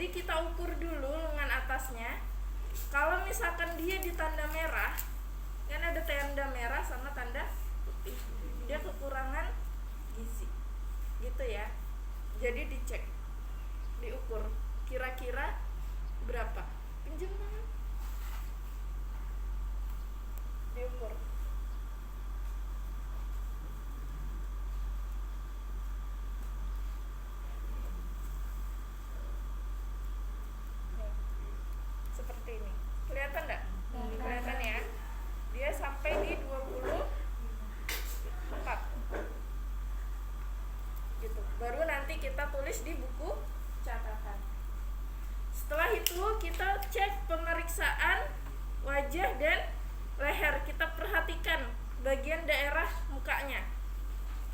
Jadi kita ukur dulu lengan atasnya. Kalau misalkan dia di tanda merah, kan ada tanda merah sama tanda putih, dia kekurangan gizi, gitu ya. Jadi dicek, diukur, kira-kira berapa? Pinjam tangan, diukur. Seperti ini, kelihatan nggak? Kelihatan ya. Dia sampai di 24 gitu. Baru nanti kita tulis di buku catatan. Setelah itu kita cek pemeriksaan wajah dan leher. Kita perhatikan bagian daerah mukanya,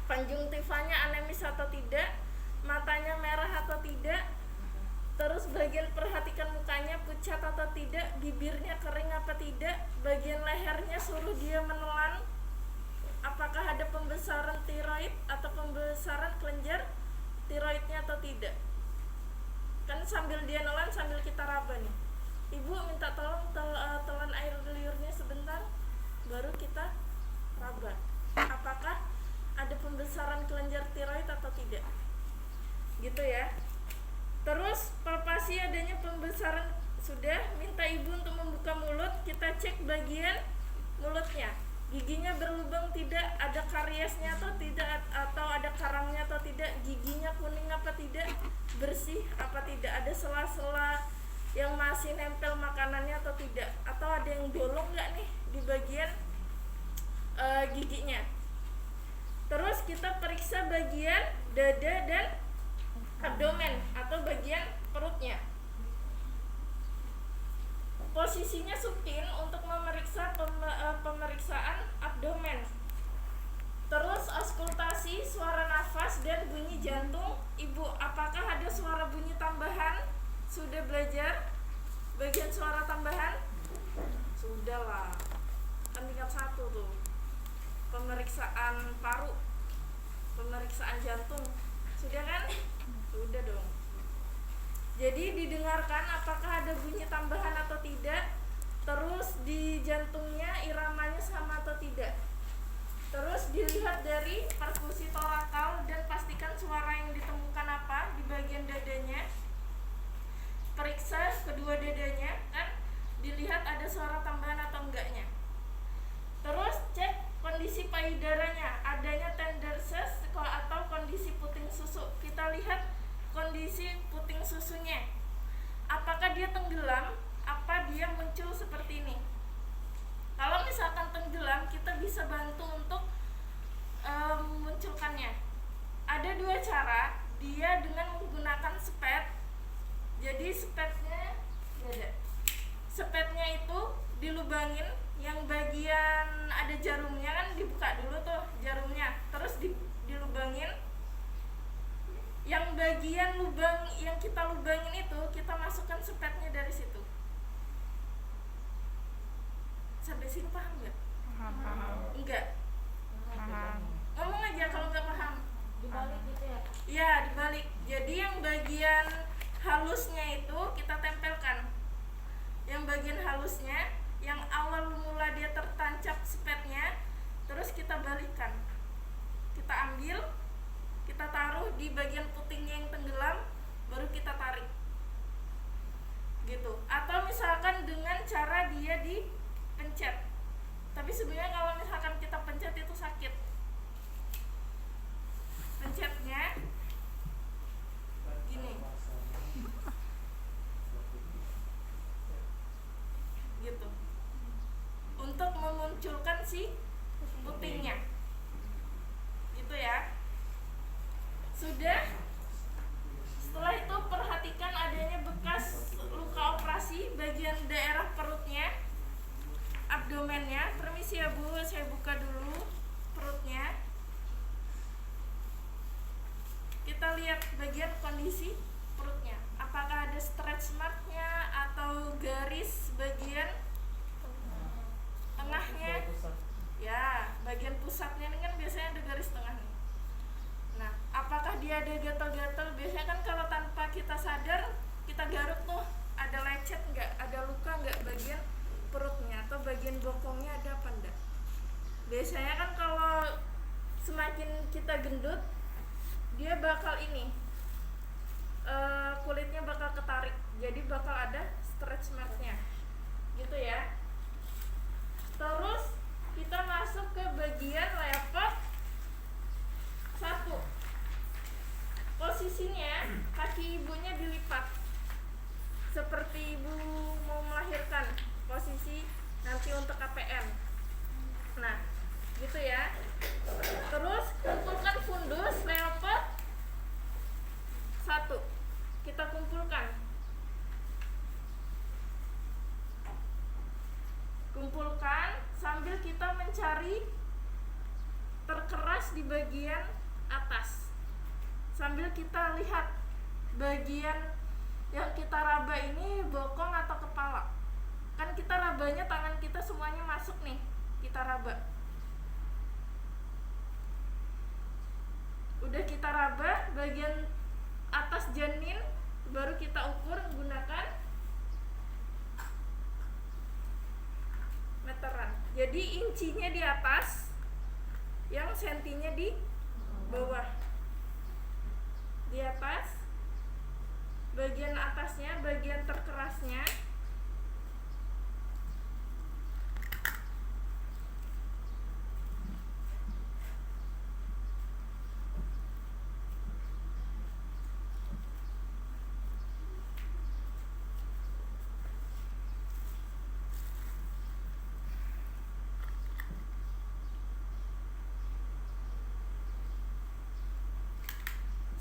konjungtivanya anemis atau tidak, matanya merah atau tidak. Terus bagian perhatikan mukanya pucat atau tidak, bibirnya kering apa tidak, bagian lehernya suruh dia menelan, apakah ada pembesaran tiroid atau pembesaran kelenjar tiroidnya atau tidak. Kan sambil dia nelan sambil kita raba nih, ibu minta tolong telan air liurnya sebentar, baru kita raba apakah ada pembesaran kelenjar tiroid atau tidak, gitu ya. Terus palpasi adanya pembesaran sudah, minta ibu untuk membuka mulut, kita cek bagian mulutnya, giginya berlubang tidak, ada kariesnya atau tidak, atau ada karangnya atau tidak, giginya kuning apa tidak, bersih apa tidak, ada sela-sela yang masih nempel makanannya atau tidak, atau ada yang bolong nggak nih di bagian giginya. Terus kita periksa bagian dada dan abdomen atau bagian perutnya. Posisinya supin untuk memeriksa pemeriksaan abdomen. Terus auskultasi, suara nafas dan bunyi jantung ibu. Apakah ada suara bunyi tambahan? Sudah belajar bagian suara tambahan? Sudah lah, kan tingkat 1 tuh. Pemeriksaan paru, pemeriksaan jantung, sudah kan? Sudah dong. Jadi didengarkan apakah ada bunyi tambahan atau tidak. Terus di jantungnya iramanya sama atau tidak. Terus dilihat dari perkusi torakal dan pastikan suara yang ditemukan apa di bagian dadanya. Periksa kedua dadanya, kan dilihat ada suara tambahan atau enggaknya. Terus cek kondisi payudaranya, adanya tenderses atau kondisi puting susu. Kita lihat kondisi puting susunya, apakah dia tenggelam, apa dia muncul seperti ini. Kalau misalkan tenggelam, kita bisa bantu untuk memunculkannya. Ada 2 cara, dia dengan menggunakan spet. Jadi spetnya ada, spetnya itu dilubangin, yang bagian ada jarumnya kan dibuka dulu tuh jarumnya, terus dilubangin. Yang bagian lubang yang kita lubangin itu kita masukkan spetnya dari situ. Sampai sini paham nggak? Paham. Enggak? Paham. Ngomong aja kalau nggak paham. Dibalik gitu ya? Iya, dibalik. Jadi yang bagian halusnya itu kita tempelkan. Yang bagian halusnya, yang awal mula dia tertancap spetnya, terus kita balikkan. Kita ambil, kita taruh di bagian putingnya yang tenggelam, baru kita tarik. Gitu. Atau misalkan dengan cara dia dipencet. Tapi sebenarnya kalau misalkan kita pencet itu sakit. Pencetnya gini. Gitu. Untuk memunculkan si putingnya. Gitu ya. Sudah. Setelah itu perhatikan adanya bekas luka operasi bagian daerah perutnya, abdomennya. Permisi ya Bu, saya buka dulu perutnya. Kita lihat bagian kondisi perutnya, apakah ada stretch marknya atau garis bagian tengahnya. Ya, bagian pusatnya ini kan biasanya ada garis tengah nih. Nah, apakah dia ada gatal-gatal? Biasanya kan kalau tanpa kita sadar kita garuk tuh ada lecet nggak, ada luka nggak bagian perutnya atau bagian bokongnya, ada apa enggak. Biasanya kan kalau semakin kita gendut dia bakal ini kulitnya bakal ketarik, jadi bakal ada stretch marknya gitu ya. Terus kita masuk ke bagian leopard 1. Posisinya kaki ibunya dilipat seperti ibu mau melahirkan, posisi nanti untuk KPM. Nah gitu ya. Terus kumpulkan fundus leopard 1, kita kumpulkan sambil kita mencari terkeras di bagian atas, sambil kita lihat bagian yang kita raba ini bokong atau kepala. Kan kita rabanya tangan kita semuanya masuk nih, kita raba. Udah kita raba bagian atas janin, baru kita ukur menggunakan meteran. Jadi incinya di atas, yang sentinya di bawah. Di atas, bagian atasnya, bagian terkerasnya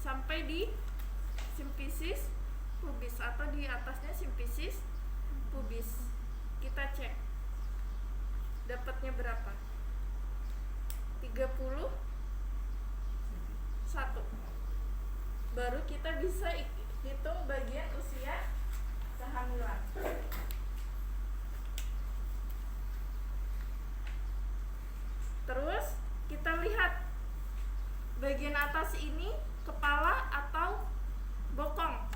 sampai di simfisis pubis atau di atasnya simfisis pubis. Kita cek dapatnya berapa, 31. Baru kita bisa hitung bagian usia kehamilan. Terus kita lihat bagian atas ini kepala atau bokong.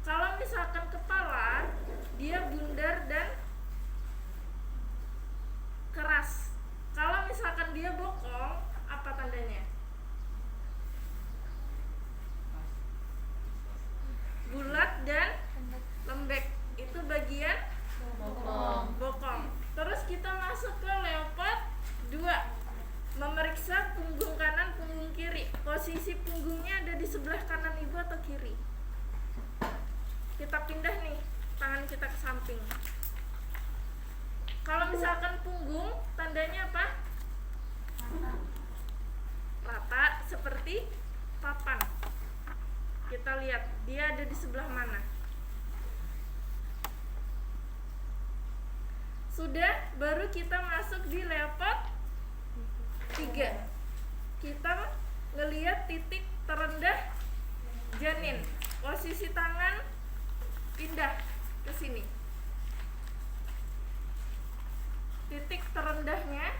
Kalau misalkan kepala, dia bundar dan keras. Kalau misalkan dia bokong, apa tandanya? Bulat dan lembek. Itu bagian bokong. Terus kita masuk ke leopard 2. Memeriksa punggung kanan, punggung kiri. Posisi punggungnya ada di sebelah kanan ibu atau kiri. Kita pindah nih tangan kita ke samping. Kalau misalkan punggung, tandanya apa? Rata, seperti papan. Kita lihat dia ada di sebelah mana. Sudah, baru kita masuk di leopard 3. Kita ngelihat titik terendah janin. Posisi tangan pindah ke sini. Titik terendahnya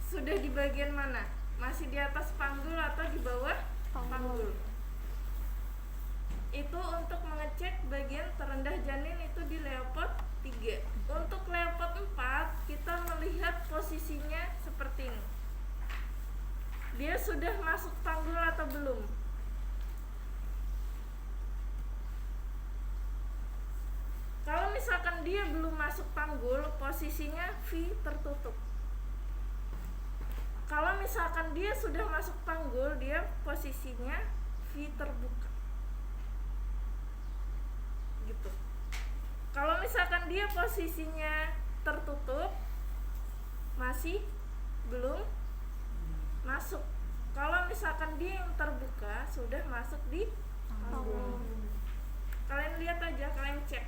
sudah di bagian mana? Masih di atas panggul atau di bawah panggul? Itu untuk mengecek bagian terendah janin itu di leopard 3. Untuk leopard 4 kita melihat posisinya seperti ini. Dia sudah masuk panggul atau belum? Kalau misalkan dia belum masuk panggul, posisinya V tertutup. Kalau misalkan dia sudah masuk panggul, dia posisinya V terbuka. Gitu. Kalau misalkan dia posisinya tertutup, masih belum masuk. Kalau misalkan dia yang terbuka, sudah masuk di panggul. Kalian lihat aja, kalian cek.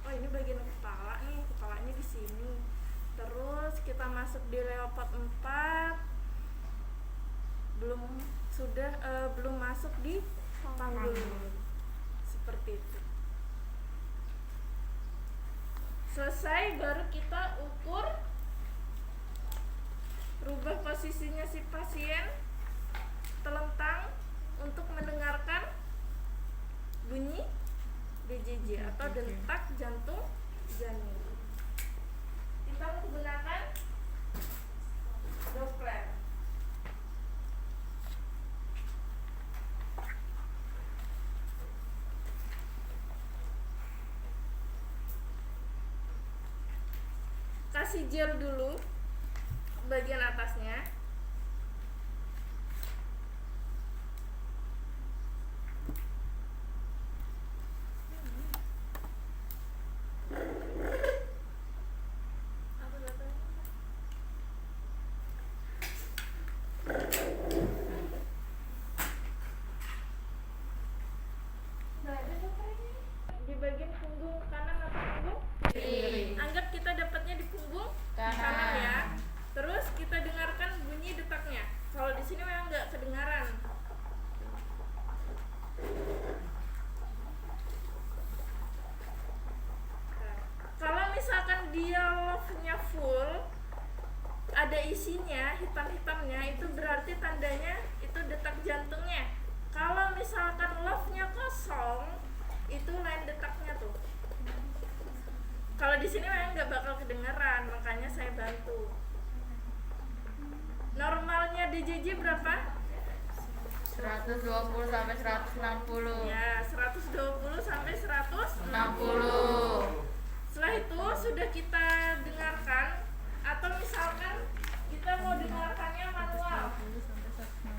Oh, ini bagian kepala nih, kepalanya di sini. Terus kita masuk di leopard 4, belum masuk di panggul. Seperti itu. Selesai, baru kita ukur, rubah posisinya si pasien telentang untuk mendengarkan bunyi atau detak jantung janin. Kita menggunakan Doppler. Kasih gel dulu bagian atasnya. Di bagian punggung kanan atau punggung kiri. Anggap kita dapatnya di punggung kanan ya. Terus kita dengarkan bunyi detaknya. Kalau di sini memang nggak kedengaran. Kalau misalkan dia love-nya full, ada isinya, hitam-hitamnya, itu berarti tandanya itu detak jantungnya. Kalau misalkan love-nya kosong, itu lain detaknya tuh. Kalau di sini memang nggak bakal kedengeran, makanya saya bantu. Normalnya DJJ berapa? 120 sampai 160. Ya, 120 sampai 60. Setelah itu sudah kita dengarkan, atau misalkan kita mau dengarkannya manual.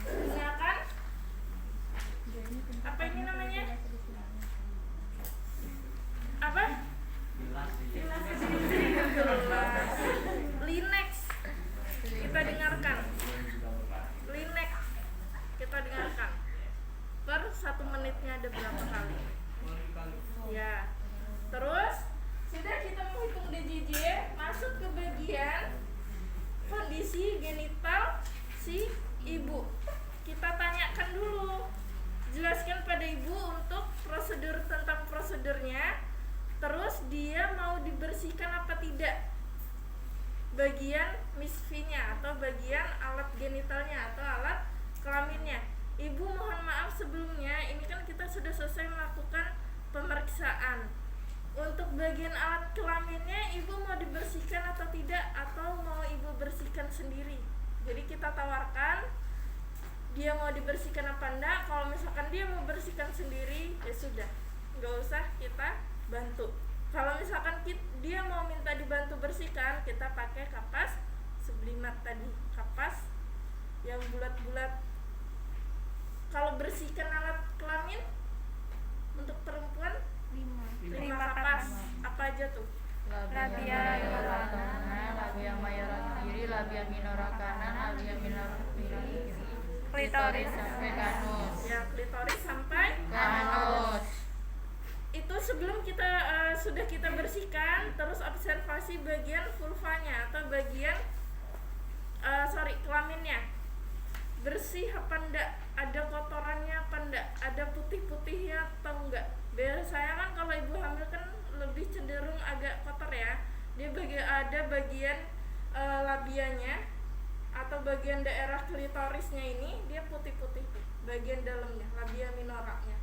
Dengarkan. Apa ini namanya? Apa? Linex. Kita dengarkan. Linex. Kita dengarkan. Per 1 menitnya ada berapa kali? Ya. Terus sudah kita menghitung DJJ, masuk ke bagian kondisi genital si ibu. Kita tanyakan dulu, jelaskan pada ibu untuk prosedur, tentang prosedurnya. Terus dia mau dibersihkan apa tidak bagian misfinya atau bagian alat genitalnya atau alat kelaminnya. Ibu mohon maaf sebelumnya, ini kan kita sudah selesai melakukan pemeriksaan. Untuk bagian alat kelaminnya ibu mau dibersihkan atau tidak, atau mau ibu bersihkan sendiri. Jadi kita tawarkan dia mau dibersihkan apa enggak. Kalau misalkan dia mau bersihkan sendiri, ya sudah, nggak usah kita bantu. Kalau misalkan dia mau minta dibantu bersihkan, kita pakai kapas sublimat tadi, kapas yang bulat-bulat. Kalau bersihkan alat kelamin untuk perempuan 5 kapas. Apa aja tuh? Labia mayora kanan, labia mayora kiri, labia minora kanan, labia minora kiri, klitoris sampai kanus. Ya, klitoris sampai Kanus. Itu sebelum kita sudah kita bersihkan, terus observasi bagian vulvanya atau bagian kelaminnya. Bersih apa enggak? Ada kotorannya apa enggak? Ada putih-putihnya atau enggak? Biasanya kan kalau ibu hamil kan lebih cenderung agak kotor ya. Dia ada bagian labianya atau bagian daerah klitorisnya ini dia putih-putih tuh, bagian dalamnya, labia minoranya.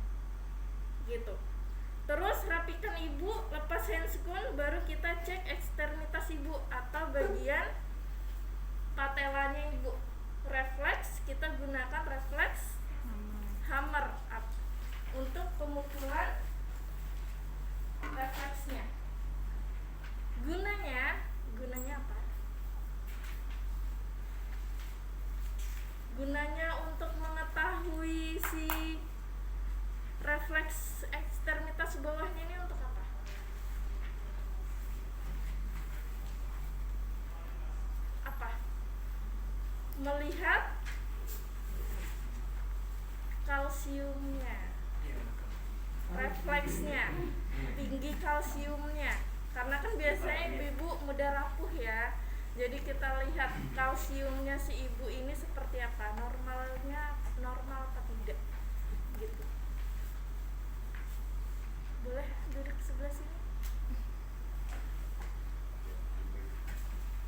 Gitu. Terus rapikan ibu, lepas handscoon, baru kita cek eksternitas ibu atau bagian patelanya ibu. Refleks, kita gunakan refleks hammer untuk pemukulan refleksnya. Gunanya apa? Gunanya untuk mengetahui si refleks eksternitas bawahnya ini untuk apa? Apa? Melihat kalsiumnya, refleksnya, tinggi kalsiumnya. Karena kan biasanya ibu-ibu mudah rapuh ya. Jadi kita lihat kalsiumnya si ibu ini seperti apa, normal apa tidak, gitu. Boleh duduk sebelah sini.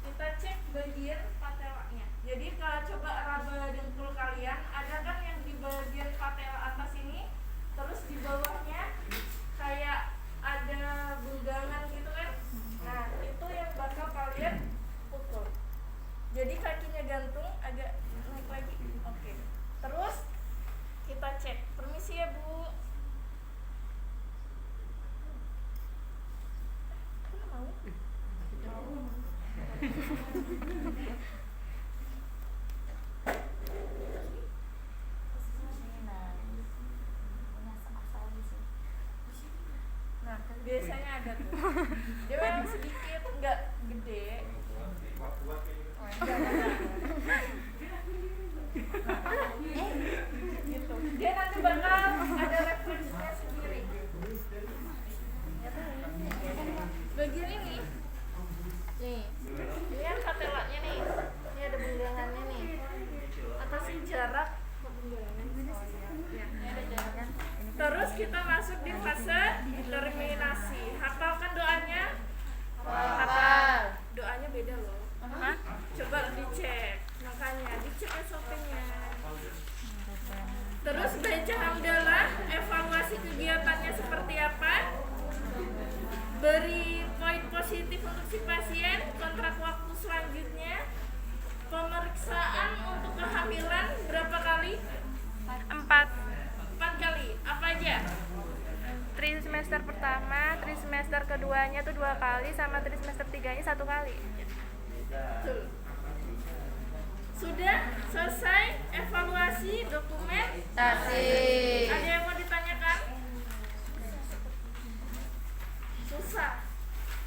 Kita cek bagian patelanya. Jadi kalau coba raba dengkul kalian, ada kan yang di bagian patela atas ini, terus di bawahnya kayak ada Nah, biasanya ada tuh. Dia memang sedikit, nggak gede. Gitu. Dia nanti bakal ada referensinya sendiri. Bagian ini, nih, ini kan satelaknya nih. Ini ada benggangannya nih. Atasi jarak Terus kita masuk di fase determinasi. Hafalkan doanya? Hafal. Doanya beda loh. Coba dicek. Makanya dicek SOP-nya. Terus baca hamdalah, evaluasi kegiatannya seperti apa? Beri poin positif untuk si pasien, kontrak waktu selanjutnya. Pemeriksaan untuk kehamilan berapa kali? 4 kali. Apa aja? Trimester pertama, trimester keduanya tuh 2 kali, sama trimester 3-nya 1 kali. Betul. Sudah selesai evaluasi dokumen? Tasik. Ada yang mau ditanyakan? Susah.